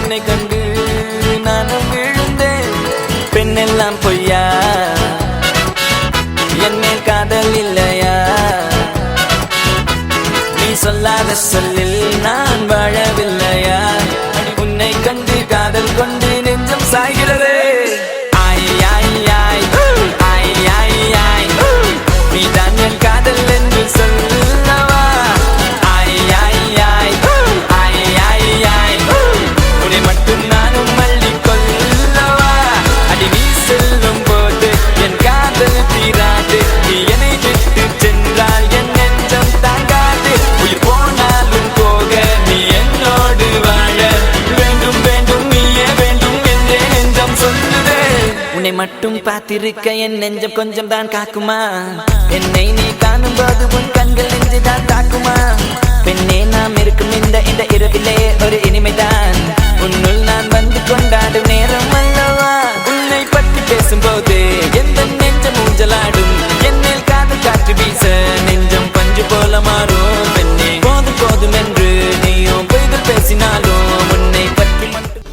உன்னை கண்டு நானும் விழுந்தேன். பெண்ணெல்லாம் பொய்யா, என் மேல் காதல் இல்லையா? நீ சொல்லாத சொல்லில் நான் வாழவில்லையா? உன்னை கண்டு காதல் கொண்டு நெஞ்சம் சாய்கிறது. நீ தான் என் காதல் என்று சொல்லவா? உன்னை மட்டும் நானும் மல்லி கொள்ளவா? அடி நீ செல்லும் போது என் காதல் தீராது. நீ என்னை விட்டு சென்றால் என் நெஞ்சம் தாங்காது. உயிர் போனாலும் போக நீ என்னோடு வாழ வேண்டும் வேண்டும், நீயே வேண்டும் என்றே நெஞ்சம் சொல்லுதே. உன்னை மட்டும் பார்த்திருக்க என் நெஞ்சம் கொஞ்சம் தான் காக்குமா? என்னை நீ காணும் போது உன் கண்கள் நெஞ்சு தான் தாக்குமா? பெண்ணே நாம் இருக்கும் இந்த இரவிலே ஒரு இனிமைதான். உன்னுள் நான் வந்து கொண்டாடும் நேரம் அல்லவா? உன்னை பற்றி பேசும்போது எந்த நெஞ்சம் ஊஞ்சலாடும். என்னில் காதல் காற்று வீச நெஞ்சம் பஞ்சு போல மாறும். பெண்ணே போதும் போதும் என்று நீயும் பொய்கள் பேசினாலும் உன்னை பற்றி மட்டும்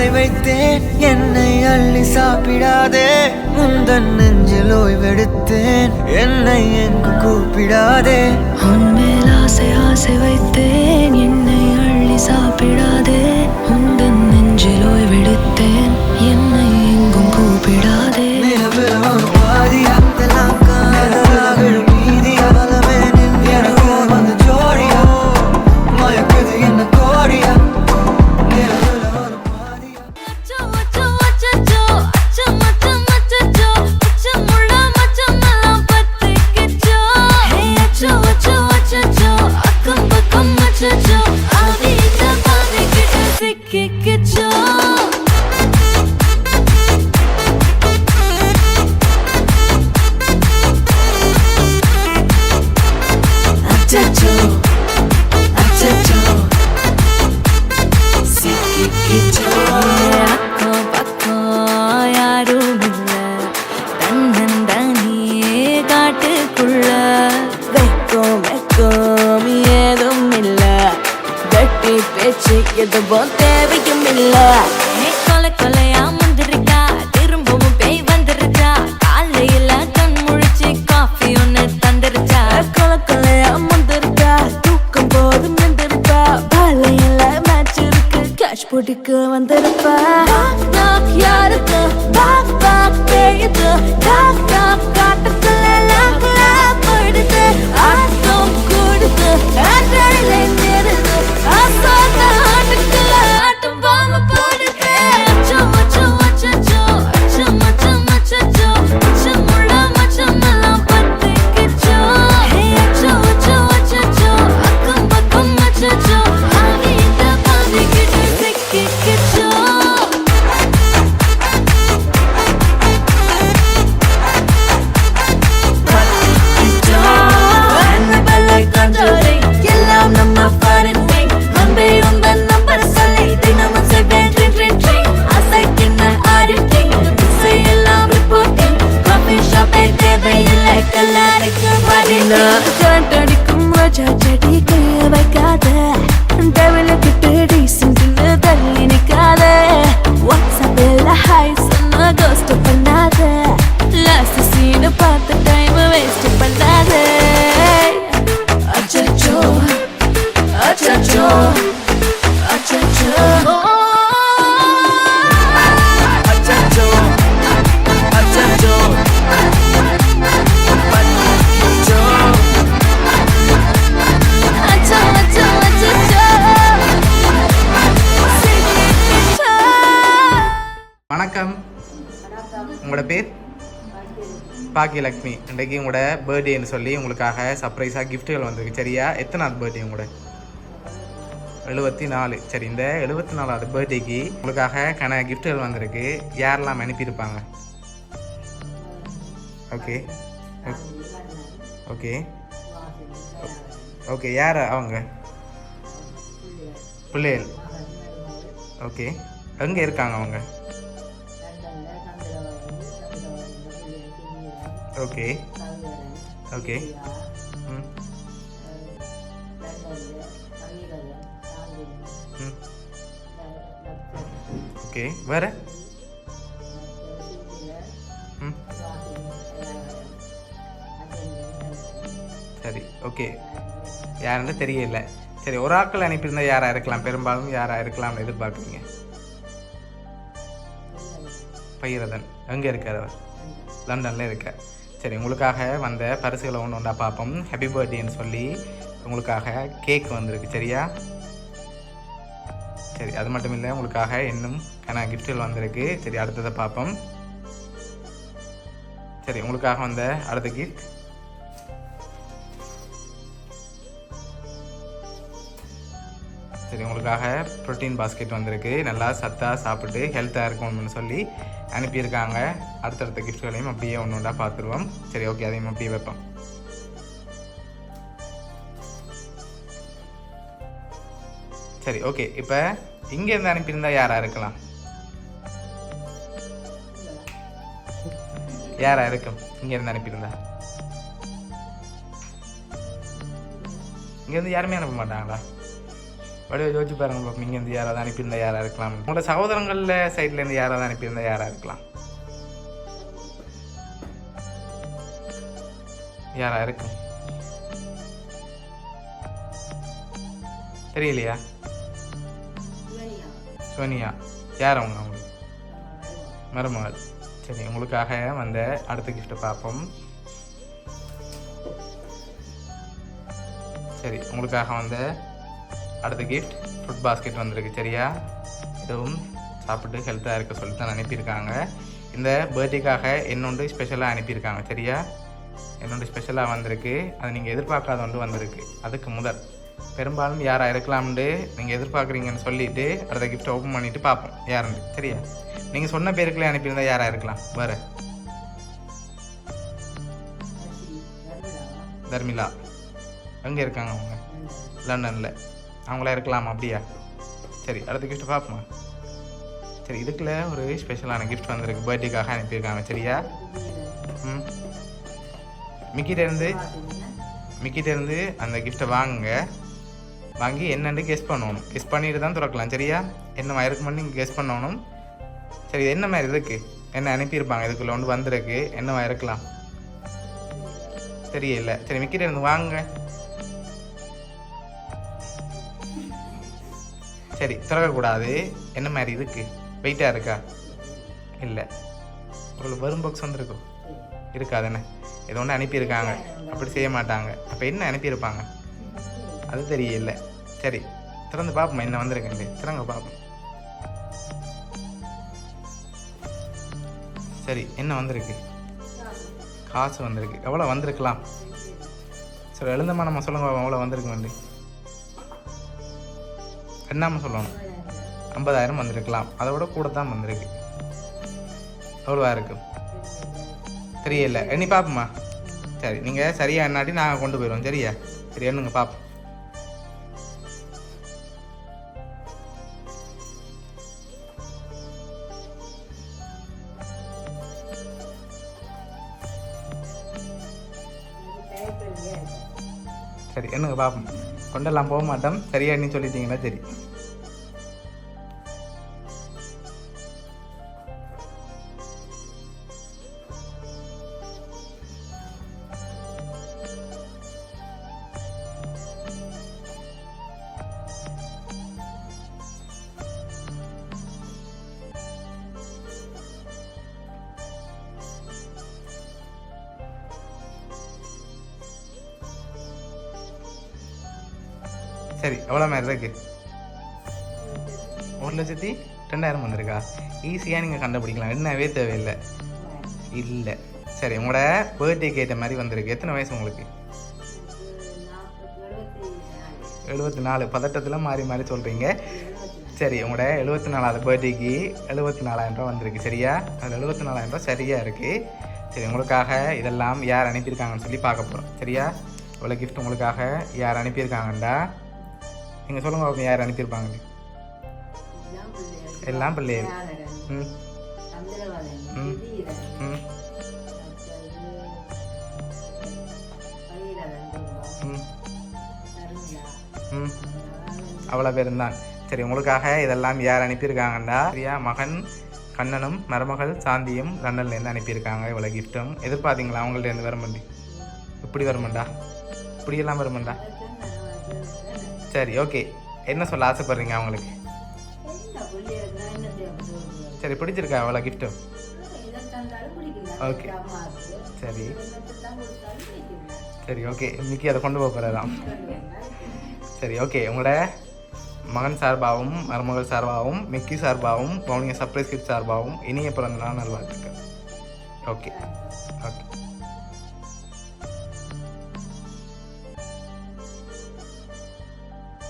ஆசை வைத்தேன் என்னை அள்ளி சாப்பிடாதே முந்தன் நெஞ்சில் ஓய்வெடுத்தேன் என்னை எங்கு கூப்பிடாதே உன்மேல் ஆசை ஆசை வைத்தேன் என்னை அள்ளி சாப்பிடாதே உந்தன் நெஞ்சில் ஓய்வெடுத்தேன் என்னை எங்கும் கூப்பிடாதே எதுவும் தேவையும் இல்ல கொலை கொலையா வந்திருக்கா திரும்பவும் பேய் வந்திருக்கா காலையில கண் முழிச்சு காஃபி ஒன்னு தந்திருச்சா கொலை கொலையா வந்திருக்கா தூக்கம் போதும் நின்றிருப்பா காலையில மேட்ச் இருக்கு கேஷ் போட்டுக்கு வந்திருப்பா யாருக்கு பாக் பாக் பேயுது டாக் டாக் காட்டுக்குள்ள போயிடுது ஆட்டம் கூடுது ஆட்டாடில நேருது ஆசாத ஆட்டுக்குள்ள ஆட்டம் பாம போடுது அச்சம் அச்சம் அச்சச்சோ அச்சம் அச்சம் அச்சச்சோ அச்சம் உள்ள மச்சம் எல்லாம் பத்திக்கிச்சோ அச்சம் அச்சம் அச்சச்சோ அக்கம் பக்கம் அச்சச்சோ ஆகிட்ட பாதிக்கிட்டு சிக்கிக்கிச்சோ எல்லாம் நம்ம பாருங்க அன்பே உங்கள் நம்பர் சொல்லி தினமும் செய்வேன் அசைக்கின்ற ஆடிட்டிங் எல்லாம் ரிப்போர்ட்டிங் காஃபி ஷாப்பே தேவையில்லை கல்லாருக்கு வரல அடிக்கும் ரோஜா செடி கைய வைக்காத டெவலப்பிட்டு டீசென்ட்னு தள்ளி நிற்காத வாட்ஸ்அப்பில் ஹாய் சொன்ன கோஸ்ட் பண்ணாத லாஸ்ட் சீனை பார்த்த டைம் வேஸ்ட் பண்ணாத அச்சச்சோ அச்சச்சோ அச்சச்சோ அச்சச்சோ அச்சச்சோ பத்திக்கிச்சோ அச்சோ அச்சோ அச்சச்சோ சிக்கிக்கிச்சோ. வணக்கம், உங்களோட பேர்? பாக்கியலக்ஷ்மி. இன்றைக்கு உங்களோட பர்த்டேன்னு சொல்லி உங்களுக்காக சர்ப்ரைஸாக கிஃப்ட்டுகள் வந்திருக்கு. சரியா? எத்தனாவது பர்த்டே உங்களோட? 74. சரி, இந்த 74வது பர்த்டேக்கு உங்களுக்காக கிஃப்ட்டுகள் வந்திருக்கு. யாரெல்லாம் அனுப்பியிருப்பாங்க? ஓகே ஓகே ஓகே யார் அவங்க? பிள்ளைகள். ஓகே, எங்கே இருக்காங்க அவங்க? ஓகே ஓகே ம் ம் ஓகே, வேறு? ம் சரி, ஓகே. யாருன்னு தெரியல. சரி, ஒரு ஆட்கள் அனுப்பியிருந்தா யாராக இருக்கலாம்? பெரும்பாலும் யாராக இருக்கலாம்னு எதிர்பார்க்குறீங்க? பைரதன். எங்கே இருக்கார் அவர்? லண்டனில் இருக்கார். சரி, உங்களுக்காக வந்த பரிசுகளை ஒன்று ஒன்றா பார்ப்போம். ஹாப்பி பர்த்டேன்னு சொல்லி உங்களுக்காக கேக் வந்திருக்கு. சரியா? சரி, அது மட்டும் இல்லை, உங்களுக்காக இன்னும் கிஃப்ட்டுகள் வந்திருக்கு. சரி, அடுத்ததை பார்ப்போம். சரி, உங்களுக்காக வந்த அடுத்த கிஃப்ட் சரி, உங்களுக்காக ப்ரோட்டீன் பாஸ்கெட் வந்திருக்கு. நல்லா சத்தாக சாப்பிட்டு ஹெல்த்தாக இருக்கணும்னு சொல்லி அனுப்பியிருக்காங்க. அடுத்தடுத்த கிஃப்ட்களையும் அப்படியே ஒன்று ஒன்றா பார்த்துருவோம். சரி, ஓகே, அதையும் அப்படியே வைப்போம். சரி, ஓகே. இப்போ இங்கேருந்து அனுப்பியிருந்தா யாராக இருக்கலாம்? யாராக இருக்கும் இங்கேருந்து அனுப்பியிருந்தா? இங்கேருந்து யாருமே அனுப்ப மாட்டாங்களா? வடிவ யோசிச்சு பாருங்க பாப்போம். இங்கேருந்து யாராவது அனுப்பியிருந்தா யாராக இருக்கலாம்? உங்களோட சகோதரங்களில் சைட்லேருந்து யாராவது அனுப்பியிருந்தா யாராக இருக்கலாம்? யாரா இருக்கும்? தெரியலையா? சோனியா. யார் அவங்க? அவங்களுக்கு மருமகள். சரி, உங்களுக்காக வந்த அடுத்த கிஃப்ட்டை பார்ப்போம். சரி, உங்களுக்காக வந்த அடுத்த கிஃப்ட் ஃப்ரூட் பாஸ்கெட் வந்திருக்கு. சரியா? இதுவும் சாப்பிட்டு ஹெல்த்தாக இருக்க சொல்லி தான் அனுப்பியிருக்காங்க. இந்த பர்த்டேக்காக என்னொன்று ஸ்பெஷலாக அனுப்பியிருக்காங்க. சரியா? என்னோட ஸ்பெஷலாக வந்திருக்கு. அது நீங்கள் எதிர்பார்க்காத ஒன்று வந்திருக்கு. அதுக்கு முதல் பெரும்பாலும் யாராக இருக்கலாம்னு நீங்கள் எதிர்பார்க்குறீங்கன்னு சொல்லிவிட்டு அடுத்த கிஃப்ட்டை ஓப்பன் பண்ணிவிட்டு பார்ப்போம் யாருன்னு. சரியா? நீங்கள் சொன்ன பேருக்குள்ளே அனுப்பியிருந்தால் யாராக இருக்கலாம்? வேறு தர்மிளா எங்கே இருக்காங்க? அவங்க லண்டனில். அவங்களா இருக்கலாம். அப்படியா? சரி, அடுத்த கிஃப்ட்டை பார்ப்போமா? சரி, இதுக்குள்ள ஒரு ஸ்பெஷலான கிஃப்ட் வந்திருக்கு. பர்த்டேக்காக அனுப்பியிருக்காங்க. சரியா? மிக்கிட்டேருந்து அந்த கிஃப்ட்டை வாங்கி என்னென்னு கெஸ் பண்ணணும். கெஸ் பண்ணிட்டு தான் திறக்கலாம். சரியா? என்ன இருக்குமென்னு நீங்கள் கெஸ் பண்ணணும். சரி, இது என்ன மாதிரி இருக்குது? என்ன அனுப்பியிருப்பாங்க? இதுக்குள்ள ஒன்று வந்திருக்கு. என்னவா இருக்கலாம்? தெரியல. சரி, மிக்கிட்டேருந்து வாங்க. சரி, திறக்கக்கூடாது. என்ன மாதிரி இதுக்கு? வெயிட்டாக இருக்கா? இல்லை. உங்களுக்கு வரும் பாக்ஸ் வந்துருக்கும். இருக்காது. என்ன ஏதோ ஒன்று அனுப்பியிருக்காங்க. அப்படி செய்ய மாட்டாங்க. அப்போ என்ன அனுப்பியிருப்பாங்க? அது தெரியல. சரி, திறந்து பார்ப்போம் என்ன வந்திருக்குண்டு. திறங்க பார்ப்போம். சரி, என்ன வந்திருக்கு? காசு வந்திருக்கு. எவ்வளோ வந்திருக்கலாம்? சரி, எழுந்தமா நம்ம சொல்லுங்க. எவ்வளோ வந்திருக்கு? வந்து என்னம்மா சொல்லணும்? 50,000 வந்திருக்கலாம். அதை விட கூட தான் வந்திருக்கு. எவ்வளோவா இருக்கும்? தெரியல. எண்ணி பார்ப்போம்மா. சரி, நீங்கள் சரியாக என்னாட்டி நாங்கள் கொண்டு போயிடுவோம். சரியா? சரி, எண்ணுங்க பார்ப்போம். சரி, எண்ணுங்க பார்ப்போம். கொண்டெல்லாம் போக மாட்டோம். சரியா எண்ணி சொல்லிட்டீங்கன்னா சரி. சரி, எவ்வளோ மாதிரி இருக்கு? 1,02,000 வந்திருக்கா? ஈஸியாக நீங்கள் கண்டுபிடிக்கலாம். என்னவே தேவையில்லை. இல்லை. சரி, உங்களோட பர்த்டேக்கு ஏற்ற மாதிரி வந்திருக்கு. எத்தனை வயசு உங்களுக்கு? 74. பதட்டத்தில் மாறி சொல்கிறீங்க. சரி, உங்களோட 74வது பர்த்டேக்கு 74,000 ரூபா வந்திருக்கு. சரியா? அதில் 74,000 ரூபா சரியாக இருக்குது. சரி, உங்களுக்காக இதெல்லாம் யார் அனுப்பியிருக்காங்கன்னு சொல்லி பார்க்க போகிறோம். சரியா? இவ்வளோ கிஃப்ட் உங்களுக்காக யார் அனுப்பியிருக்காங்கண்டா நீங்கள் சொல்லுங்க. யார் அனுப்பியிருப்பாங்க? எல்லாம் பிள்ளைகள். அவ்வளோ பேர் தான். சரி, உங்களுக்காக இதெல்லாம் யார் அனுப்பியிருக்காங்கண்டா சரியா? மகன் கண்ணனும் மருமகள் சாந்தியும் லண்டன்லேருந்து அனுப்பியிருக்காங்க. இவ்வளோ கிஃப்ட்டும் எதிர்பார்த்தீங்களா? அவங்கள்ட்ட வருமண்டி இப்படி வருமண்டா? இப்படியெல்லாம் வருமண்டா? சரி, ஓகே. என்ன சொல்ல ஆசைப்படுறீங்க அவங்களுக்கு? சரி, பிடிச்சிருக்கா அவ்வளோ கிஃப்ட்டும்? ஓகே. சரி சரி, ஓகே. இன்னைக்கு அதை கொண்டு போக போகிறதான். சரி, ஓகே. உங்களோட மகன் சார்பாகவும் மருமகள் சார்பாகவும் மிக்கி சார்பாகவும் பவுனியா சர்ப்ரைஸ் கிஃப்ட் சார்பாகவும் இனிய பிறந்த நாள் நல்வாழ்த்துக்கள். ஓகே.